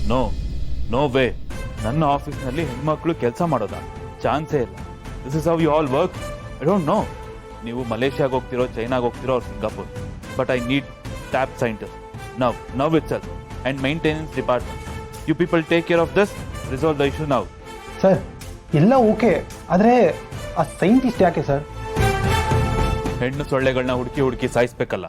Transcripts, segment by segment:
No no way. ನನ್ನ ಆಫೀಸ್ನಲ್ಲಿ ಹೆಣ್ಮಕ್ಳು ಕೆಲಸ ಮಾಡೋದ ಚಾನ್ಸೇ ಇಲ್ಲ. This is how you all work. I don't know ನೀವು ಮಲೇಷ್ಯಾಗ ಹೋಗ್ತಿರೋ, ಚೈನಾಗ ಹೋಗ್ತಿರೋ, ಅವ್ರು Singapore. But I need top scientist now itself and maintenance department. You people take care of this, resolve the issue now. Sir ಎಲ್ಲ okay, ಆದರೆ ಆ scientist ಯಾಕೆ ಸರ್? ಹೆಣ್ಣು ಸೊಳ್ಳೆಗಳನ್ನ ಹುಡುಕಿ ಸಾಯಿಸ್ಬೇಕಲ್ಲ.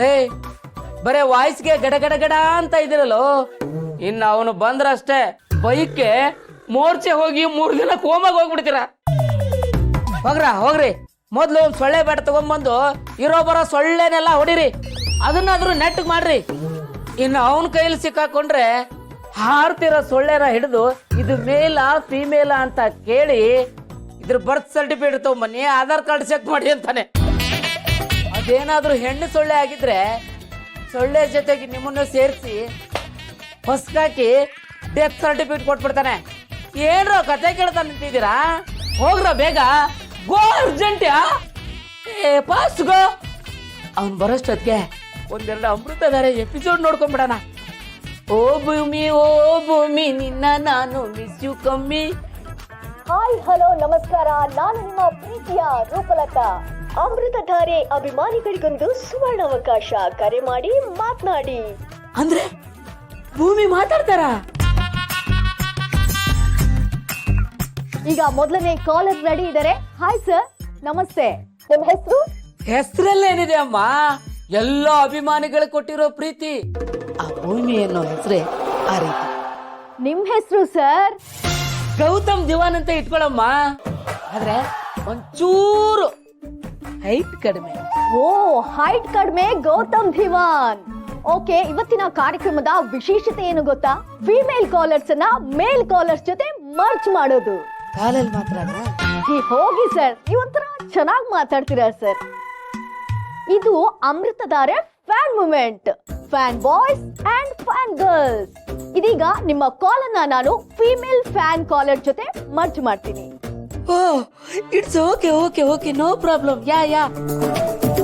ಲೇ ಬರೇ ವಾಯ್ಸ್ಗೆ ಗಡ ಗಡ ಗಡ ಅಂತ ಇದಿರಲ್ಲೋ. ಇನ್ನು ಅವನು ಬಂದ್ರಷ್ಟೇ ಬೈಕ್ಗೆ ಮೋರ್ಚೆ ಹೋಗಿ 3 ದಿನ ಕೋಮಾಗ ಹೋಗ್ಬಿಡ್ತೀರ. ಹೋಗ್ರಿ ಮೊದ್ಲು ಒಂದ್ ಸೊಳ್ಳೆ ಬೇಟ ತಗೊಂಡ್ಬಂದು ಇರೋ ಬರೋ ಸೊಳ್ಳೆನೆಲ್ಲ ಹೊಡಿರಿ, ಅದನ್ನಾದ್ರೂ ನೆಟ್ಗೆ ಮಾಡ್ರಿ. ಇನ್ನು ಅವನ ಕೈಲಿ ಸಿಕ್ಕಾಕೊಂಡ್ರೆ ಹಾರ್ತಿರೋ ಸೊಳ್ಳೆನ ಹಿಡಿದು ಇದು ಮೇಲಾ ಫಿಮೇಲಾ ಅಂತ ಕೇಳಿ ಇದ್ರ ಬರ್ತ್ ಸರ್ಟಿಫಿಕೇಟ್ ತಗೊಂಬನ್ನಿ, ಆಧಾರ್ ಕಾರ್ಡ್ ಚೆಕ್ ಮಾಡಿ ಅಂತಾನೆ. ಅದೇನಾದ್ರೂ ಹೆಣ್ಣು ಸೊಳ್ಳೆ ಆಗಿದ್ರೆ ಸೊಳ್ಳೆ ಜೊತೆಗೆ ನಿಮ್ಮನ್ನು ಸೇರಿಸಿ ಹೊಸ್ಕಾಕಿ ಡೆತ್ ಸರ್ಟಿಫಿಕೇಟ್ ಕೊಟ್ಬಿಡ್ತಾನೆ. ಏನ್ರೋ ಕತೆ ಕೇಳ್ತಾ ನಿಂತಿದ್ದೀರಾ? ಹೋಗ್ರ ಬೇಗ, ಗೋ ಅರ್ಜೆಂಟ್. ಫಾಸ್ಟ್ ಗೋ. ಅವ್ನು ಬರೋಷ್ಟೊತ್ತಿಗೆ ಒಂದೆರಡು ಅಮೃತಧಾರೆ ಎಪಿಸೋಡ್ ನೋಡ್ಕೊಂಡ್ಬಿಡೋಣ. ಓ ಭೂಮಿ ನಿನ್ನ ನಾನು ಮಿಸ್ ಯು ಕಮ್ಮಿ. ಹಾಯ್ ಹಲೋ ನಮಸ್ಕಾರ, ನಾನು ನಿಮ್ಮ ಪ್ರೀತಿಯ ರೂಪಲತಾ. ಅಮೃತಧಾರೆ ಅಭಿಮಾನಿಗಳಿಗೊಂದು ಸುವರ್ಣಾವಕಾಶ. ಕರೆ ಮಾಡಿ ಮಾತನಾಡಿ. ಅಂದ್ರೆ ಭೂಮಿ ಮಾತಾಡ್ತಾರ? ಈಗ ಮೊದಲನೇ ಕಾಲರ್ ರೆಡಿ ಇದ್ದಾರೆ. ಹಾಯ್ ಸರ್, ನಮಸ್ತೆ. ನಿಮ್ಮ ಹೆಸರು? ಹೆಸರಲ್ಲೇನಿದೆ ಅಮ್ಮ, ಎಲ್ಲ ಅಭಿಮಾನಿಗಳು ಕೊಟ್ಟಿರೋ ಪ್ರೀತಿ. ಆ ಭೂಮಿ ಅನ್ನೋ ಹೆಸರೇ ಆ ರೀತಿ. ನಿಮ್ ಹೆಸರು ಸರ್? ಗೌತಮ್ ದಿವಾನ್ ಅಂತ ಇಟ್ಕೊಳಮ್ಮ, ಆದ್ರೆ ಒಂಚೂರು ಹೈಟ್ ಕಡಿಮೆ. ಓ, ಹೈಟ್ ಕಡಿಮೆ, ಗೌತಮ್ ಧಿವಾನ್. ಓಕೆ, ಇವತ್ತಿನ ಕಾರ್ಯಕ್ರಮದ ವಿಶೇಷತೆ ಏನು ಗೊತ್ತಾ? ಫಿಮೇಲ್ ಕಾಲರ್ಸ್ ಅನ್ನ ಮೇಲ್ ಕಾಲರ್ಸ್ ಜೊತೆ ಮರ್ಜ್ ಮಾಡೋದು. ಕಾಲಲ್ಲಿ ಮಾತ್ರ ಹೋಗಿ ಸರ್, ನೀವೊಂಥರ ಚೆನ್ನಾಗಿ ಮಾತಾಡ್ತೀರಾ ಸರ್. ಇದು Amruthadhare fan moment, fan boys and fan girls. ಇದೀಗ ನಿಮ್ಮ ಕಾಲ್ ಅನ್ನ ನಾನು ಫಿಮೇಲ್ ಫ್ಯಾನ್ ಕಾಲರ್ ಜೊತೆ ಮರ್ಜ್ ಮಾಡ್ತೀನಿ. Oh, it's okay okay okay, no problem. Yeah